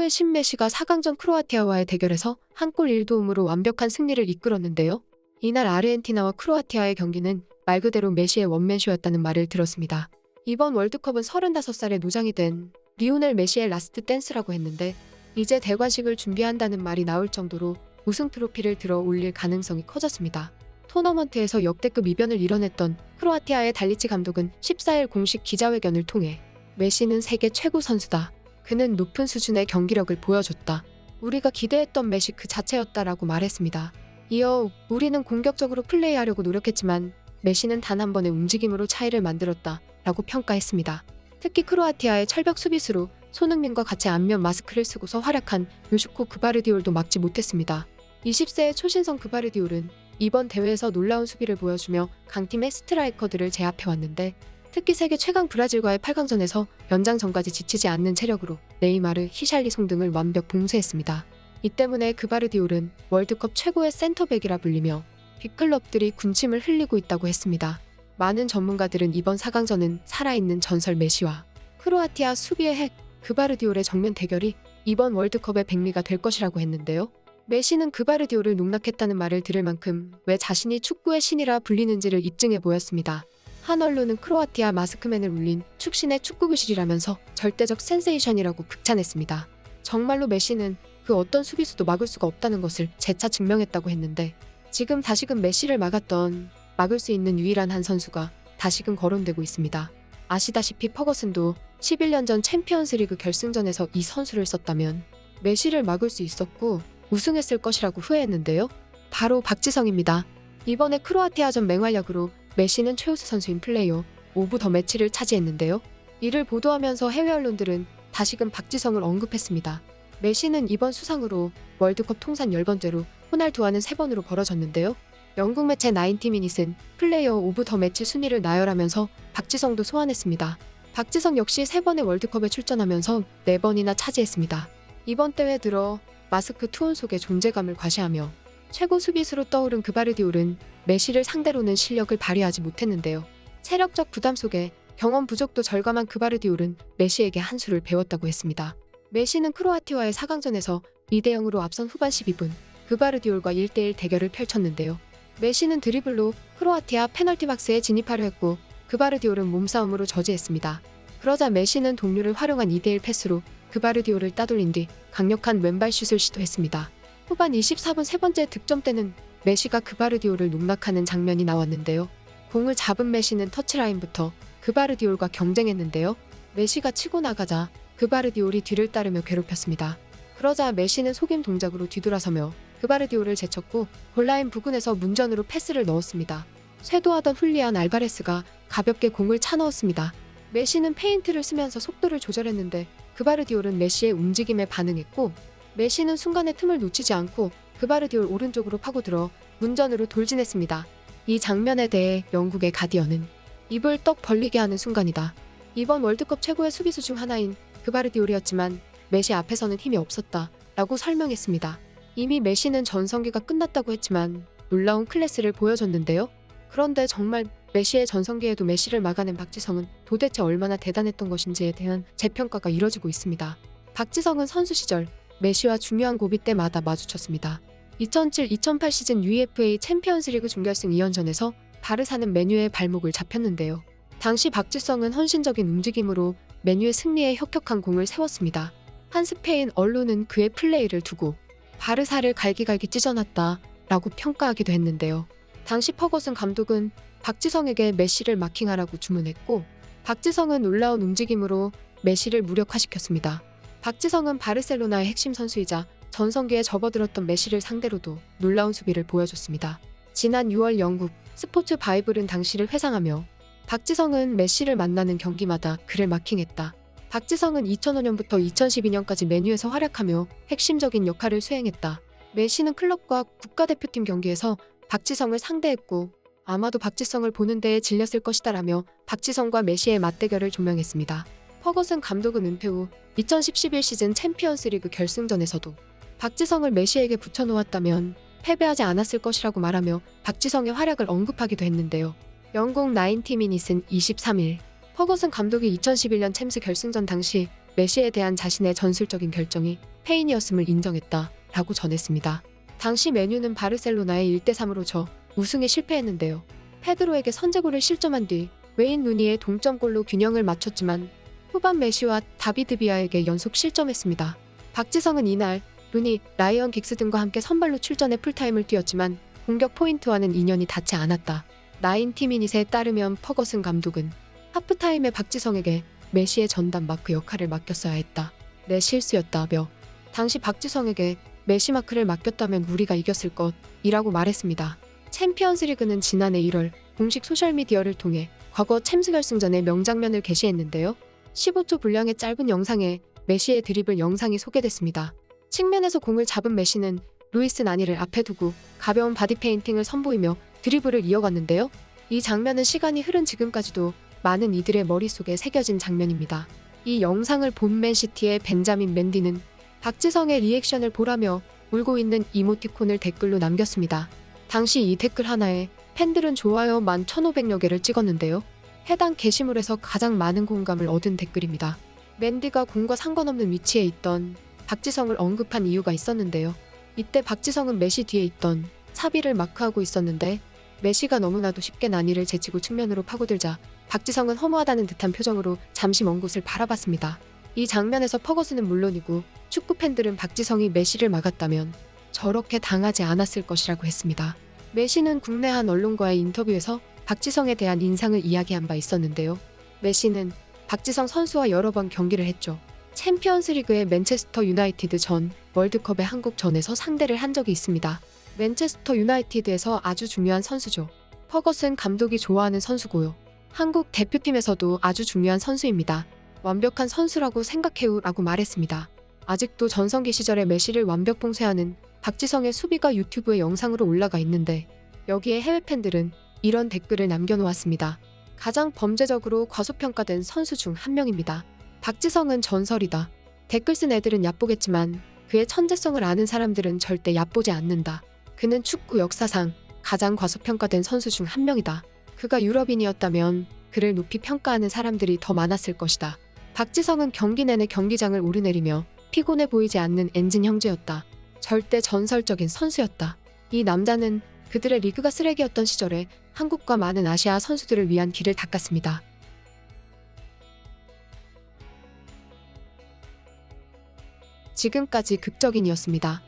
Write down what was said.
최고의 신 메시가 4강전 크로아티아와의 대결에서 한 골 1도움으로 완벽한 승리를 이끌었는데요. 이날 아르헨티나와 크로아티아의 경기는 말 그대로 메시의 원맨쇼였다는 말을 들었습니다. 이번 월드컵은 35살의 노장이 된 리오넬 메시의 라스트 댄스라고 했는데 이제 대관식을 준비한다는 말이 나올 정도로 우승 트로피를 들어 올릴 가능성이 커졌습니다. 토너먼트에서 역대급 이변을 이뤄냈던 크로아티아의 달리치 감독은 14일 공식 기자회견을 통해 메시는 세계 최고 선수다. 그는 높은 수준의 경기력을 보여줬다. 우리가 기대했던 메시 그 자체였다라고 말했습니다. 이어 우리는 공격적으로 플레이하려고 노력했지만 메시는 단 한 번의 움직임으로 차이를 만들었다 라고 평가했습니다. 특히 크로아티아의 철벽 수비수로 손흥민과 같이 안면 마스크를 쓰고서 활약한 요슈코 그바르디올도 막지 못했습니다. 20세의 초신성 그바르디올은 이번 대회에서 놀라운 수비를 보여주며 강팀의 스트라이커들을 제압해왔는데 특히 세계 최강 브라질과의 8강전에서 연장전까지 지치지 않는 체력으로 네이마르, 히샬리송 등을 완벽 봉쇄했습니다. 이 때문에 그바르디올은 월드컵 최고의 센터백이라 불리며 빅클럽들이 군침을 흘리고 있다고 했습니다. 많은 전문가들은 이번 4강전은 살아있는 전설 메시와 크로아티아 수비의 핵 그바르디올의 정면 대결이 이번 월드컵의 백미가 될 것이라고 했는데요. 메시는 그바르디올을 농락했다는 말을 들을 만큼 왜 자신이 축구의 신이라 불리는지를 입증해 보였습니다. 한 언론은 크로아티아 마스크맨을 울린 축신의 축구교실이라면서 절대적 센세이션이라고 극찬했습니다. 정말로 메시는 그 어떤 수비수도 막을 수가 없다는 것을 재차 증명했다고 했는데 지금 다시금 메시를 막을 수 있는 유일한 한 선수가 다시금 거론되고 있습니다. 아시다시피 퍼거슨도 11년 전 챔피언스리그 결승전에서 이 선수를 썼다면 메시를 막을 수 있었고 우승했을 것이라고 후회했는데요. 바로 박지성입니다. 이번에 크로아티아전 맹활약으로 메시는 최우수 선수인 플레이어 오브 더 매치를 차지했는데요. 이를 보도하면서 해외 언론들은 다시금 박지성을 언급했습니다. 메시는 이번 수상으로 월드컵 통산 10번째로 호날두와는 3번으로 벌어졌는데요. 영국 매체 90미닛은 플레이어 오브 더 매치 순위를 나열하면서 박지성도 소환했습니다. 박지성 역시 3번의 월드컵에 출전하면서 4번이나 차지했습니다. 이번 대회 들어 마스크 투혼 속의 존재감을 과시하며 최고 수비수로 떠오른 그바르디올은 메시를 상대로는 실력을 발휘하지 못했는데요. 체력적 부담 속에 경험 부족도 절감한 그바르디올은 메시에게 한 수를 배웠다고 했습니다. 메시는 크로아티아와의 4강전에서 2대0으로 앞선 후반 12분 그바르디올과 1대1 대결을 펼쳤는데요. 메시는 드리블로 크로아티아 페널티 박스에 진입하려 했고 그바르디올은 몸싸움으로 저지했습니다. 그러자 메시는 동료를 활용한 2대1 패스로 그바르디올을 따돌린 뒤 강력한 왼발 슛을 시도했습니다. 후반 24분 세 번째 득점 때는 메시가 그바르디올을 농락하는 장면이 나왔는데요. 공을 잡은 메시는 터치라인부터 그바르디올과 경쟁했는데요. 메시가 치고 나가자 그바르디올이 뒤를 따르며 괴롭혔습니다. 그러자 메시는 속임 동작으로 뒤돌아서며 그바르디올을 제쳤고 골라인 부근에서 문전으로 패스를 넣었습니다. 쇄도하던 훌리안 알바레스가 가볍게 공을 차 넣었습니다. 메시는 페인트를 쓰면서 속도를 조절했는데 그바르디올은 메시의 움직임에 반응했고 메시는 순간의 틈을 놓치지 않고 그바르디올 오른쪽으로 파고들어 문전으로 돌진했습니다. 이 장면에 대해 영국의 가디언은 입을 떡 벌리게 하는 순간이다. 이번 월드컵 최고의 수비수 중 하나인 그바르디올이었지만 메시 앞에서는 힘이 없었다 라고 설명했습니다. 이미 메시는 전성기가 끝났다고 했지만 놀라운 클래스를 보여줬는데요. 그런데 정말 메시의 전성기에도 메시를 막아낸 박지성은 도대체 얼마나 대단했던 것인지에 대한 재평가가 이뤄지고 있습니다. 박지성은 선수 시절 메시와 중요한 고비 때마다 마주쳤습니다. 2007-2008 시즌 UEFA 챔피언스리그 준결승 2연전에서 바르사는 맨유의 발목을 잡혔는데요. 당시 박지성은 헌신적인 움직임으로 맨유의 승리에 혁혁한 공을 세웠습니다. 한 스페인 언론은 그의 플레이를 두고 바르사를 갈기갈기 찢어놨다 라고 평가하기도 했는데요. 당시 퍼거슨 감독은 박지성에게 메시를 마킹하라고 주문했고 박지성은 놀라운 움직임으로 메시를 무력화시켰습니다. 박지성은 바르셀로나의 핵심 선수이자 전성기에 접어들었던 메시를 상대로도 놀라운 수비를 보여줬습니다. 지난 6월 영국 스포츠 바이블은 당시를 회상하며 박지성은 메시를 만나는 경기마다 그를 마킹했다. 박지성은 2005년부터 2012년까지 맨유에서 활약하며 핵심적인 역할을 수행했다. 메시는 클럽과 국가대표팀 경기에서 박지성을 상대했고 아마도 박지성을 보는 데에 질렸을 것이다라며 박지성과 메시의 맞대결을 조명했습니다. 퍼거슨 감독은 은퇴 후 2010-11 시즌 챔피언스리그 결승전에서도 박지성을 메시에게 붙여놓았다면 패배하지 않았을 것이라고 말하며 박지성의 활약을 언급하기도 했는데요. 영국 90미닛은 23일 퍼거슨 감독이 2011년 챔스 결승전 당시 메시에 대한 자신의 전술적인 결정이 패인이었음을 인정했다라고 전했습니다. 당시 메뉴는 바르셀로나에 1대3으로 져 우승에 실패했는데요. 페드로에게 선제골을 실점한 뒤 웨인 루니의 동점골로 균형을 맞췄지만 후반 메시와 다비드 비아에게 연속 실점했습니다. 박지성은 이날 루니, 라이언 긱스 등과 함께 선발로 출전해 풀타임을 뛰었지만 공격 포인트와는 인연이 닿지 않았다. 90미닛에 따르면 퍼거슨 감독은 하프타임에 박지성에게 메시의 전담 마크 역할을 맡겼어야 했다. 내 실수였다며 당시 박지성에게 메시 마크를 맡겼다면 우리가 이겼을 것이라고 말했습니다. 챔피언스리그는 지난해 1월 공식 소셜미디어를 통해 과거 챔스 결승전의 명장면을 게시했는데요. 15초 분량의 짧은 영상에 메시의 드리블 영상이 소개됐습니다. 측면에서 공을 잡은 메시는 루이스 나니를 앞에 두고 가벼운 바디 페인팅을 선보이며 드리블을 이어갔는데요. 이 장면은 시간이 흐른 지금까지도 많은 이들의 머릿속에 새겨진 장면입니다. 이 영상을 본 맨시티의 벤자민 맨디는 박지성의 리액션을 보라며 울고 있는 이모티콘을 댓글로 남겼습니다. 당시 이 댓글 하나에 팬들은 좋아요 11,500여 개를 찍었는데요. 해당 게시물에서 가장 많은 공감을 얻은 댓글입니다. 맨디가 공과 상관없는 위치에 있던 박지성을 언급한 이유가 있었는데요. 이때 박지성은 메시 뒤에 있던 사비를 마크하고 있었는데 메시가 너무나도 쉽게 나니를 제치고 측면으로 파고들자 박지성은 허무하다는 듯한 표정으로 잠시 먼 곳을 바라봤습니다. 이 장면에서 퍼거슨은 물론이고 축구 팬들은 박지성이 메시를 막았다면 저렇게 당하지 않았을 것이라고 했습니다. 메시는 국내 한 언론과의 인터뷰에서 박지성에 대한 인상을 이야기한 바 있었는데요. 메시는 박지성 선수와 여러 번 경기를 했죠. 챔피언스리그의 맨체스터 유나이티드 전 월드컵의 한국전에서 상대를 한 적이 있습니다. 맨체스터 유나이티드에서 아주 중요한 선수죠. 퍼거슨 감독이 좋아하는 선수고요. 한국 대표팀에서도 아주 중요한 선수입니다. 완벽한 선수라고 생각해요라고 말했습니다. 아직도 전성기 시절의 메시를 완벽 봉쇄하는 박지성의 수비가 유튜브에 영상으로 올라가 있는데 여기에 해외 팬들은 이런 댓글을 남겨놓았습니다. 가장 범죄적으로 과소평가된 선수 중 한 명입니다. 박지성은 전설이다. 댓글 쓴 애들은 얕보겠지만 그의 천재성을 아는 사람들은 절대 얕보지 않는다. 그는 축구 역사상 가장 과소평가된 선수 중 한 명이다. 그가 유럽인이었다면 그를 높이 평가하는 사람들이 더 많았을 것이다. 박지성은 경기 내내 경기장을 오르내리며 피곤해 보이지 않는 엔진 형제였다. 절대 전설적인 선수였다. 이 남자는 그들의 리그가 쓰레기였던 시절에 한국과 많은 아시아 선수들을 위한 길을 닦았습니다. 지금까지 극적인이었습니다.